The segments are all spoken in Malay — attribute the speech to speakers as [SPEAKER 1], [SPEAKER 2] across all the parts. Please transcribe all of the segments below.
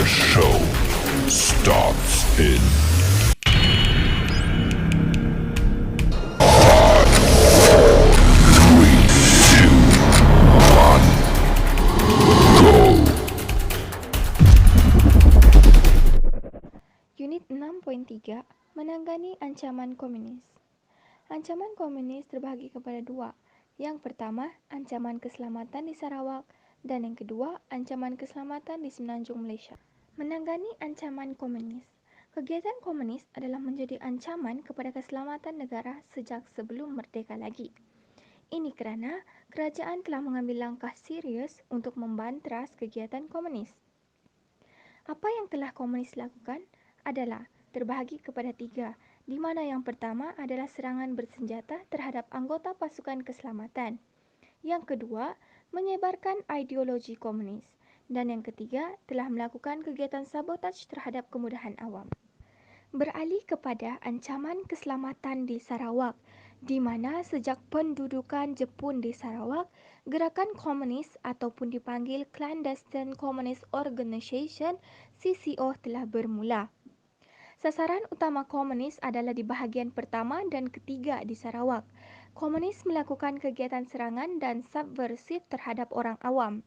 [SPEAKER 1] The show starts in 3, 2, 1, go!
[SPEAKER 2] Unit 6.3 menangani ancaman komunis. Ancaman komunis terbahagi kepada dua. Yang pertama, ancaman keselamatan di Sarawak, dan yang kedua, ancaman keselamatan di Semenanjung Malaysia. Menangani ancaman komunis. Kegiatan komunis adalah menjadi ancaman kepada keselamatan negara sejak sebelum merdeka lagi. Ini kerana kerajaan telah mengambil langkah serius untuk membantras kegiatan komunis. Apa yang telah komunis lakukan adalah terbahagi kepada tiga, di mana yang pertama adalah serangan bersenjata terhadap anggota pasukan keselamatan. Yang kedua, menyebarkan ideologi komunis. Dan yang ketiga, telah melakukan kegiatan sabotaj terhadap kemudahan awam. Beralih kepada ancaman keselamatan di Sarawak, di mana sejak pendudukan Jepun di Sarawak, gerakan komunis ataupun dipanggil Clandestine Communist Organisation (CCO) telah bermula. Sasaran utama komunis adalah di bahagian pertama dan ketiga di Sarawak. Komunis melakukan kegiatan serangan dan subversif terhadap orang awam.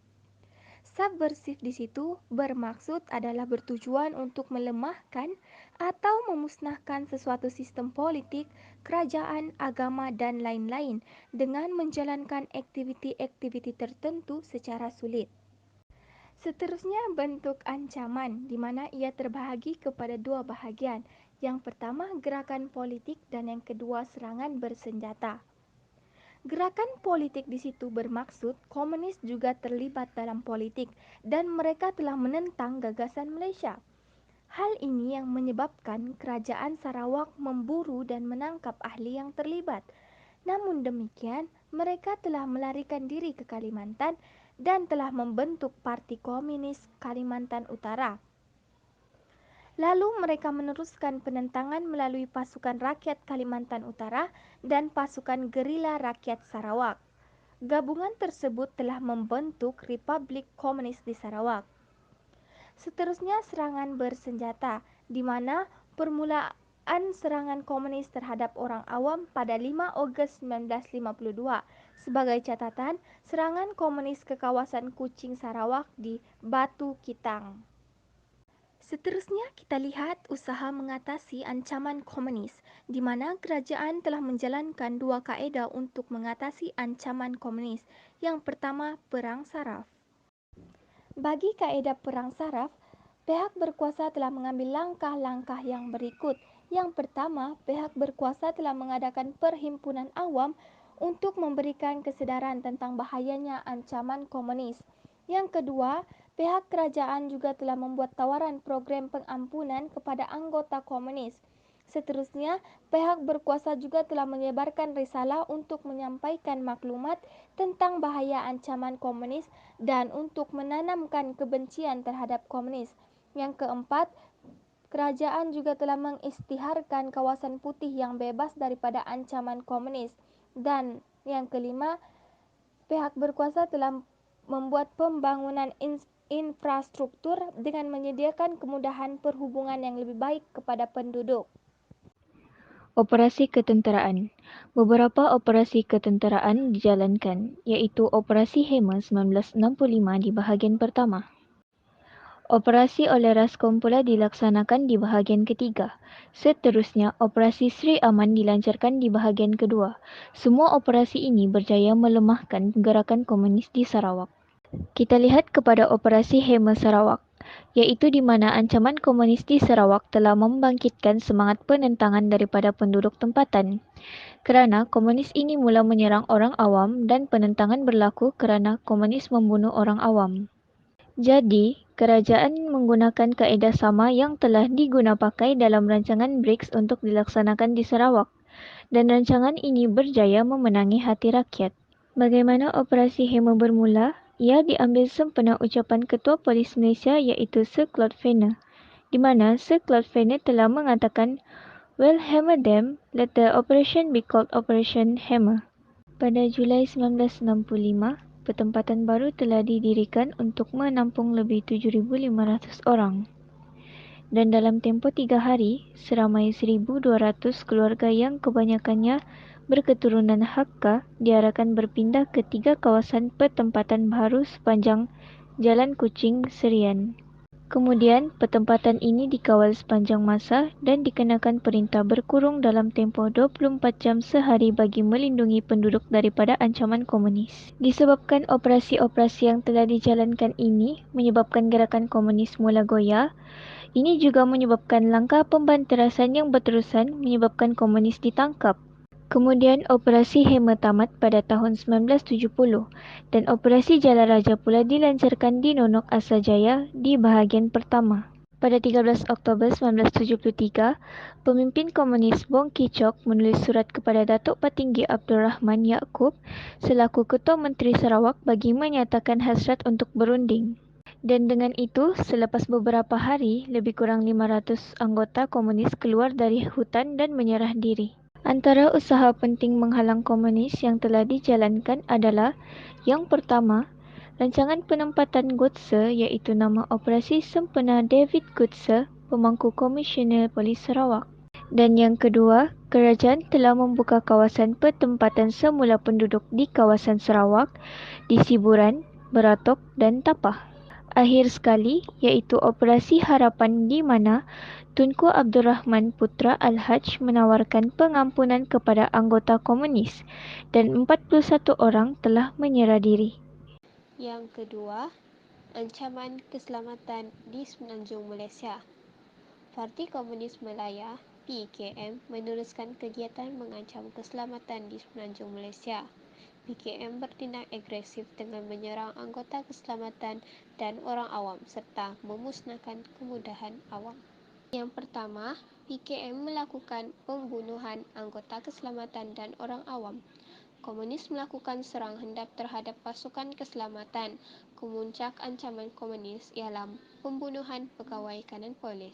[SPEAKER 2] Subversif di situ bermaksud adalah bertujuan untuk melemahkan atau memusnahkan sesuatu sistem politik, kerajaan, agama dan lain-lain dengan menjalankan aktiviti-aktiviti tertentu secara sulit. Seterusnya, bentuk ancaman di mana ia terbahagi kepada dua bahagian. Yang pertama, gerakan politik dan yang kedua, serangan bersenjata. Gerakan politik di situ bermaksud komunis juga terlibat dalam politik dan mereka telah menentang gagasan Malaysia. Hal ini yang menyebabkan kerajaan Sarawak memburu dan menangkap ahli yang terlibat. Namun demikian, mereka telah melarikan diri ke Kalimantan dan telah membentuk Parti Komunis Kalimantan Utara. Lalu mereka meneruskan penentangan melalui pasukan rakyat Kalimantan Utara dan pasukan gerila rakyat Sarawak. Gabungan tersebut telah membentuk Republik Komunis di Sarawak. Seterusnya, serangan bersenjata, di mana permulaan serangan komunis terhadap orang awam pada 5 Ogos 1952. Sebagai catatan, serangan komunis ke kawasan Kuching Sarawak di Batu Kitang. Seterusnya, kita lihat usaha mengatasi ancaman komunis, di mana kerajaan telah menjalankan dua kaedah untuk mengatasi ancaman komunis. Yang pertama, perang saraf. Bagi kaedah perang saraf, pihak berkuasa telah mengambil langkah-langkah yang berikut. Yang pertama, pihak berkuasa telah mengadakan perhimpunan awam untuk memberikan kesedaran tentang bahayanya ancaman komunis. Yang kedua, pihak kerajaan juga telah membuat tawaran program pengampunan kepada anggota komunis. Seterusnya, pihak berkuasa juga telah menyebarkan risalah untuk menyampaikan maklumat tentang bahaya ancaman komunis dan untuk menanamkan kebencian terhadap komunis. Yang keempat, kerajaan juga telah mengisytiharkan kawasan putih yang bebas daripada ancaman komunis. Dan yang kelima, pihak berkuasa telah membuat pembangunan infrastruktur dengan menyediakan kemudahan perhubungan yang lebih baik kepada penduduk.
[SPEAKER 3] Operasi ketenteraan. Beberapa operasi ketenteraan dijalankan, iaitu Operasi Hema 1965 di bahagian pertama. Operasi oleh Raskom pula dilaksanakan di bahagian ketiga. Seterusnya, Operasi Sri Aman dilancarkan di bahagian kedua. Semua operasi ini berjaya melemahkan gerakan komunis di Sarawak. Kita lihat kepada Operasi Hema Sarawak, iaitu di mana ancaman komunis di Sarawak telah membangkitkan semangat penentangan daripada penduduk tempatan. Kerana komunis ini mula menyerang orang awam dan penentangan berlaku kerana komunis membunuh orang awam. Jadi, kerajaan menggunakan kaedah sama yang telah digunapakai dalam rancangan BRICS untuk dilaksanakan di Sarawak, dan rancangan ini berjaya memenangi hati rakyat. Bagaimana operasi Hema bermula? Ia diambil sempena ucapan Ketua Polis Malaysia iaitu Sir Claude Fener, di mana Sir Claude Fener telah mengatakan, "We'll hammer them, let the operation be called Operation Hammer." Pada Julai 1965, pertempatan baru telah didirikan untuk menampung lebih 7,500 orang. Dan dalam tempoh 3 hari, seramai 1,200 keluarga yang kebanyakannya berketurunan Hakka diarahkan berpindah ke 3 kawasan pertempatan baru sepanjang Jalan Kuching Serian. Kemudian, pertempatan ini dikawal sepanjang masa dan dikenakan perintah berkurung dalam tempoh 24 jam sehari bagi melindungi penduduk daripada ancaman komunis. Disebabkan operasi-operasi yang telah dijalankan ini menyebabkan gerakan komunis mula goyah, ini juga menyebabkan langkah pembanterasan yang berterusan menyebabkan komunis ditangkap. Kemudian operasi Hema tamat pada tahun 1970 dan operasi Jala Raja pula dilancarkan di Nonok Asajaya di bahagian pertama. Pada 13 Oktober 1973, pemimpin komunis Bong Kee-chok menulis surat kepada Datuk Patinggi Abdul Rahman Yaakob selaku Ketua Menteri Sarawak bagi menyatakan hasrat untuk berunding. Dan dengan itu, selepas beberapa hari, lebih kurang 500 anggota komunis keluar dari hutan dan menyerah diri. Antara usaha penting menghalang komunis yang telah dijalankan adalah yang pertama, rancangan penempatan Godse iaitu nama Operasi Sempena David Godse, pemangku Komisioner Polis Sarawak. Dan yang kedua, kerajaan telah membuka kawasan pertempatan semula penduduk di kawasan Sarawak, di Siburan, Beratok dan Tapah. Akhir sekali, iaitu Operasi Harapan di mana Tunku Abdul Rahman Putra Al-Haj menawarkan pengampunan kepada anggota komunis dan 41 orang telah menyerah diri.
[SPEAKER 4] Yang kedua, ancaman keselamatan di Semenanjung Malaysia. Parti Komunis Malaya (PKM) meneruskan kegiatan mengancam keselamatan di Semenanjung Malaysia. PKM bertindak agresif dengan menyerang anggota keselamatan dan orang awam serta memusnahkan kemudahan awam. Yang pertama, PKM melakukan pembunuhan anggota keselamatan dan orang awam. Komunis melakukan serang hendap terhadap pasukan keselamatan. Kemuncak ancaman komunis ialah pembunuhan pegawai kanan polis.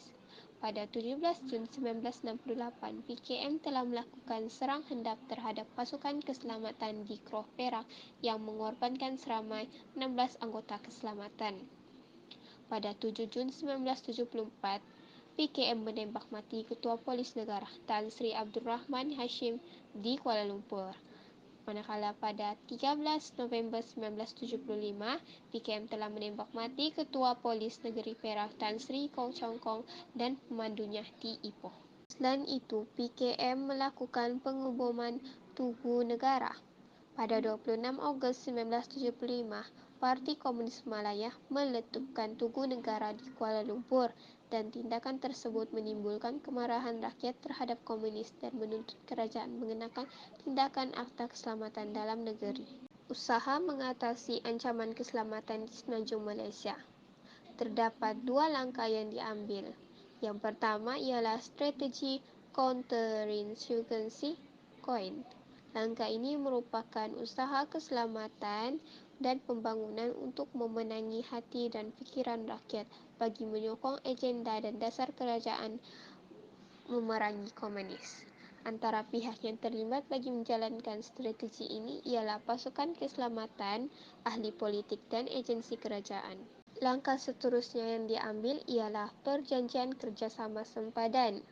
[SPEAKER 4] Pada 17 Jun 1968, PKM telah melakukan serang hendap terhadap pasukan keselamatan di Kroh Perak yang mengorbankan seramai 16 anggota keselamatan. Pada 7 Jun 1974, PKM menembak mati Ketua Polis Negara Tan Sri Abdul Rahman Hashim di Kuala Lumpur. Manakala pada 13 November 1975, PKM telah menembak mati Ketua Polis Negeri Perak Tan Sri Kong Chong Kong dan pemandunya di Ipoh. Selain itu, PKM melakukan pengeboman Tugu Negara. Pada 26 Ogos 1975, Parti Komunis Malaya meletupkan Tugu Negara di Kuala Lumpur dan tindakan tersebut menimbulkan kemarahan rakyat terhadap komunis dan menuntut kerajaan mengenakan tindakan Akta Keselamatan Dalam Negeri. Usaha mengatasi ancaman keselamatan di Semenanjung Malaysia. Terdapat dua langkah yang diambil. Yang pertama ialah strategi counterinsurgency (COIN). Langkah ini merupakan usaha keselamatan dan pembangunan untuk memenangi hati dan fikiran rakyat bagi menyokong agenda dan dasar kerajaan memerangi komunis. Antara pihak yang terlibat bagi menjalankan strategi ini ialah pasukan keselamatan, ahli politik dan agensi kerajaan. Langkah seterusnya yang diambil ialah perjanjian kerjasama sempadan.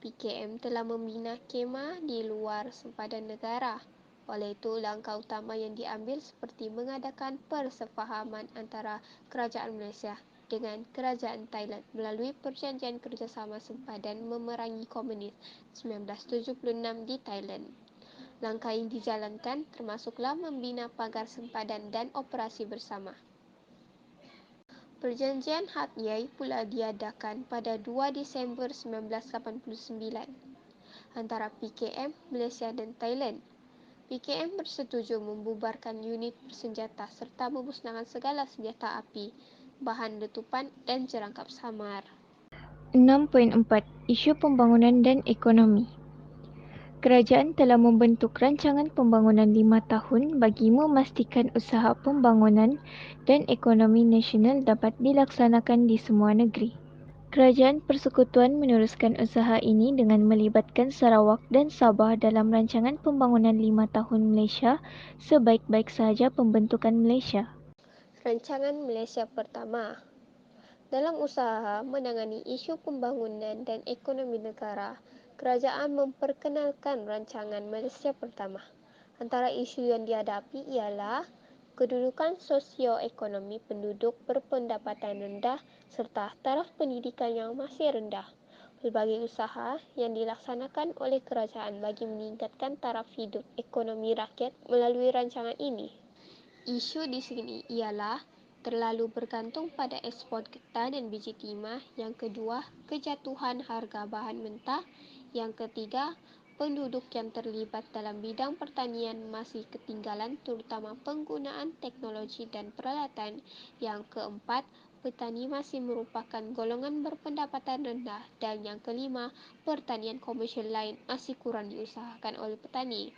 [SPEAKER 4] PKM telah membina kemah di luar sempadan negara. Oleh itu, langkah utama yang diambil seperti mengadakan persefahaman antara Kerajaan Malaysia dengan Kerajaan Thailand melalui Perjanjian Kerjasama Sempadan Memerangi Komunis 1976 di Thailand. Langkah yang dijalankan termasuklah membina pagar sempadan dan operasi bersama. Perjanjian Hat Yai pula diadakan pada 2 Disember 1989 antara PKM, Malaysia dan Thailand. PKM bersetuju membubarkan unit bersenjata serta memusnahkan segala senjata api, bahan letupan dan jerangkap samar.
[SPEAKER 3] 6.4 Isu pembangunan dan ekonomi. Kerajaan telah membentuk rancangan pembangunan 5 tahun bagi memastikan usaha pembangunan dan ekonomi nasional dapat dilaksanakan di semua negeri. Kerajaan Persekutuan meneruskan usaha ini dengan melibatkan Sarawak dan Sabah dalam rancangan pembangunan 5 tahun Malaysia sebaik-baik sahaja pembentukan Malaysia.
[SPEAKER 4] Rancangan Malaysia Pertama. Dalam usaha menangani isu pembangunan dan ekonomi negara, kerajaan memperkenalkan Rancangan Malaysia Pertama. Antara isu yang dihadapi ialah kedudukan sosioekonomi penduduk berpendapatan rendah serta taraf pendidikan yang masih rendah. Pelbagai usaha yang dilaksanakan oleh kerajaan bagi meningkatkan taraf hidup ekonomi rakyat melalui rancangan ini. Isu di sini ialah terlalu bergantung pada ekspor getah dan biji timah. Yang kedua, kejatuhan harga bahan mentah. Yang ketiga, penduduk yang terlibat dalam bidang pertanian masih ketinggalan terutama penggunaan teknologi dan peralatan. Yang keempat, petani masih merupakan golongan berpendapatan rendah. Dan yang kelima, pertanian komersial lain masih kurang diusahakan oleh petani.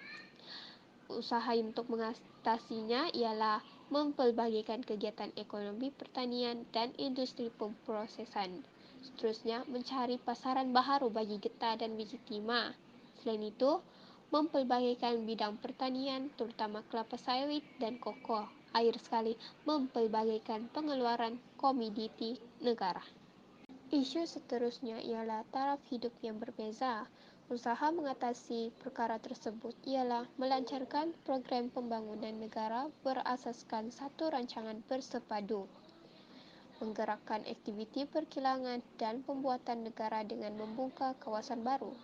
[SPEAKER 4] Usaha untuk mengatasinya ialah mempelbagikan kegiatan ekonomi pertanian dan industri pemprosesan. Seterusnya, mencari pasaran baharu bagi getah dan biji timah. Selain itu, mempelbagikan bidang pertanian terutama kelapa sawit dan kokoa. Akhir sekali, mempelbagikan pengeluaran komoditi negara. Isu seterusnya ialah taraf hidup yang berbeza. Usaha mengatasi perkara tersebut ialah melancarkan program pembangunan negara berasaskan satu rancangan bersepadu, menggerakkan aktiviti perkilangan dan pembuatan negara dengan membuka kawasan baru.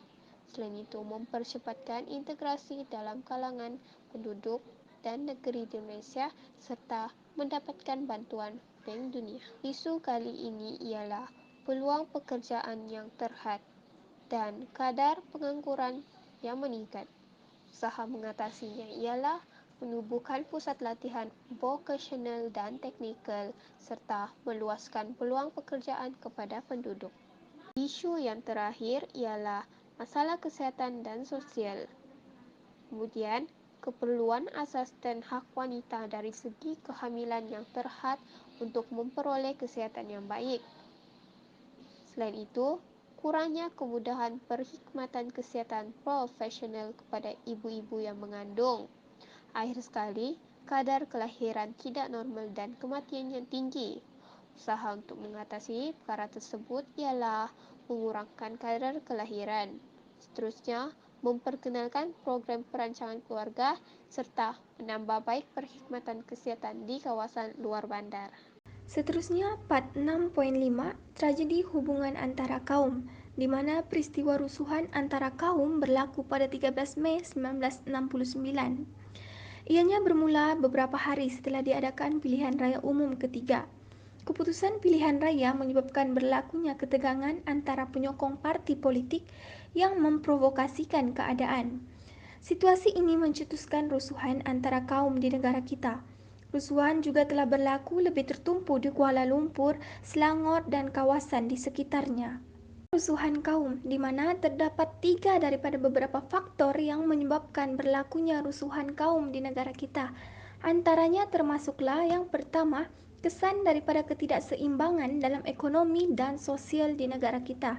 [SPEAKER 4] Selain itu, mempercepatkan integrasi dalam kalangan penduduk dan negeri di Malaysia serta mendapatkan bantuan Bank Dunia. Isu kali ini ialah peluang pekerjaan yang terhad dan kadar pengangguran yang meningkat. Usaha mengatasinya ialah menubuhkan pusat latihan vokasional dan teknikal serta meluaskan peluang pekerjaan kepada penduduk. Isu yang terakhir ialah masalah kesihatan dan sosial. Kemudian, keperluan asas dan hak wanita dari segi kehamilan yang terhad untuk memperoleh kesihatan yang baik. Selain itu, kurangnya kemudahan perkhidmatan kesihatan profesional kepada ibu-ibu yang mengandung. Akhir sekali, kadar kelahiran tidak normal dan kematian yang tinggi. Usaha untuk mengatasi perkara tersebut ialah mengurangkan kadar kelahiran. Seterusnya, memperkenalkan program perancangan keluarga serta menambah baik perkhidmatan kesihatan di kawasan luar bandar.
[SPEAKER 2] Seterusnya, part 6.5, tragedi hubungan antara kaum, di mana peristiwa rusuhan antara kaum berlaku pada 13 Mei 1969. Ianya bermula beberapa hari setelah diadakan pilihan raya umum ketiga. Keputusan pilihan raya menyebabkan berlakunya ketegangan antara penyokong parti politik yang memprovokasikan keadaan. Situasi ini mencetuskan rusuhan antara kaum di negara kita. Rusuhan juga telah berlaku lebih tertumpu di Kuala Lumpur, Selangor, dan kawasan di sekitarnya. Rusuhan kaum, di mana terdapat 3 daripada beberapa faktor yang menyebabkan berlakunya rusuhan kaum di negara kita. Antaranya termasuklah yang pertama, kesan daripada ketidakseimbangan dalam ekonomi dan sosial di negara kita.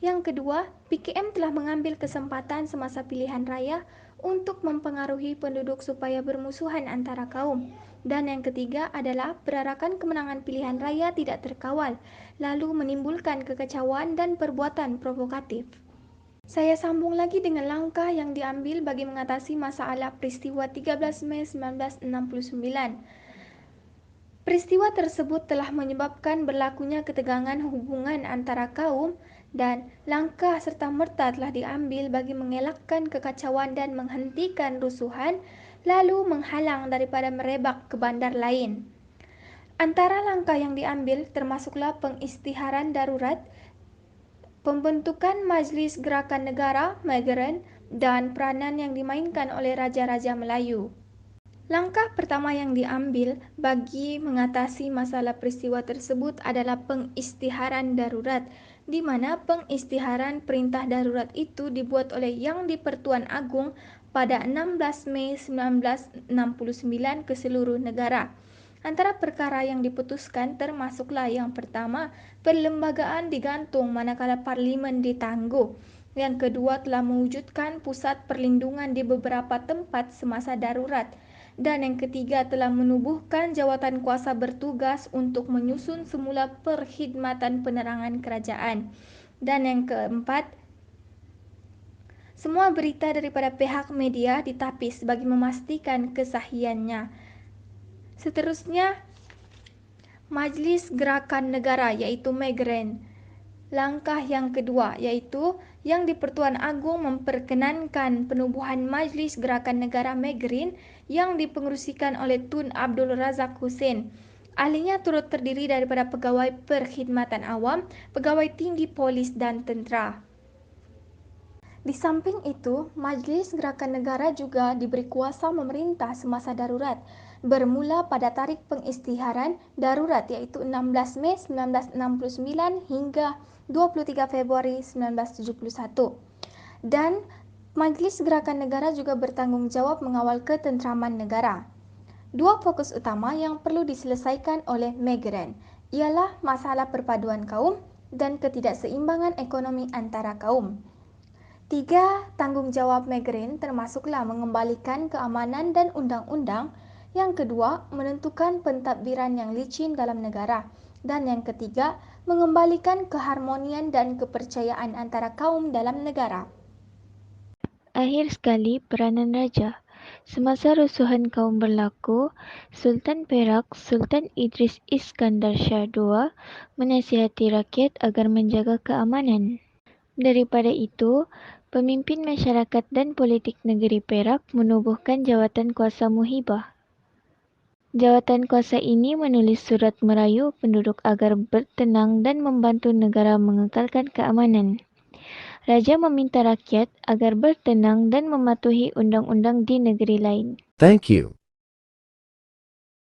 [SPEAKER 2] Yang kedua, PKM telah mengambil kesempatan semasa pilihan raya untuk mempengaruhi penduduk supaya bermusuhan antara kaum. Dan yang ketiga adalah perarakan kemenangan pilihan raya tidak terkawal, lalu menimbulkan kekacauan dan perbuatan provokatif. Saya sambung lagi dengan langkah yang diambil bagi mengatasi masalah peristiwa 13 Mei 1969. Peristiwa tersebut telah menyebabkan berlakunya ketegangan hubungan antara kaum dan langkah serta-merta telah diambil bagi mengelakkan kekacauan dan menghentikan rusuhan, lalu menghalang daripada merebak ke bandar lain. Antara langkah yang diambil termasuklah pengisytiharan darurat, pembentukan Majlis Gerakan Negara (MGRN) dan peranan yang dimainkan oleh Raja-Raja Melayu. Langkah pertama yang diambil bagi mengatasi masalah peristiwa tersebut adalah pengisytiharan darurat, di mana pengisytiharan perintah darurat itu dibuat oleh Yang di-Pertuan Agong pada 16 Mei 1969 ke seluruh negara. Antara perkara yang diputuskan termasuklah yang pertama, perlembagaan digantung manakala parlimen ditangguh. Yang kedua, telah mewujudkan pusat perlindungan di beberapa tempat semasa darurat. Dan yang ketiga, telah menubuhkan jawatan kuasa bertugas untuk menyusun semula perkhidmatan penerangan kerajaan. Dan yang keempat, semua berita daripada pihak media ditapis bagi memastikan kesahihannya. Seterusnya, Majlis Gerakan Negara iaitu Megren. Langkah yang kedua iaitu yang di-Pertuan Agong memperkenankan penubuhan Majlis Gerakan Negara Megrin yang dipengerusikan oleh Tun Abdul Razak Hussein. Ahlinya turut terdiri daripada pegawai perkhidmatan awam, pegawai tinggi polis dan tentera. Di samping itu, Majlis Gerakan Negara juga diberi kuasa memerintah semasa darurat bermula pada tarikh pengisytiharan darurat iaitu 16 Mei 1969 hingga 23 Februari 1971. Dan Majlis Gerakan Negara juga bertanggungjawab mengawal ketenteraman negara. Dua fokus utama yang perlu diselesaikan oleh Megren ialah masalah perpaduan kaum dan ketidakseimbangan ekonomi antara kaum. 3 tanggungjawab Megren termasuklah mengembalikan keamanan dan undang-undang. Yang kedua, menentukan pentadbiran yang licin dalam negara. Dan yang ketiga, mengembalikan keharmonian dan kepercayaan antara kaum dalam negara.
[SPEAKER 3] Akhir sekali, peranan raja. Semasa rusuhan kaum berlaku, Sultan Perak Sultan Idris Iskandar Shah II menasihati rakyat agar menjaga keamanan. Daripada itu, pemimpin masyarakat dan politik negeri Perak menubuhkan jawatan kuasa muhibah. Jawatan kuasa ini menulis surat merayu penduduk agar bertenang dan membantu negara mengekalkan keamanan. Raja meminta rakyat agar bertenang dan mematuhi undang-undang di negeri lain.
[SPEAKER 5] Thank you.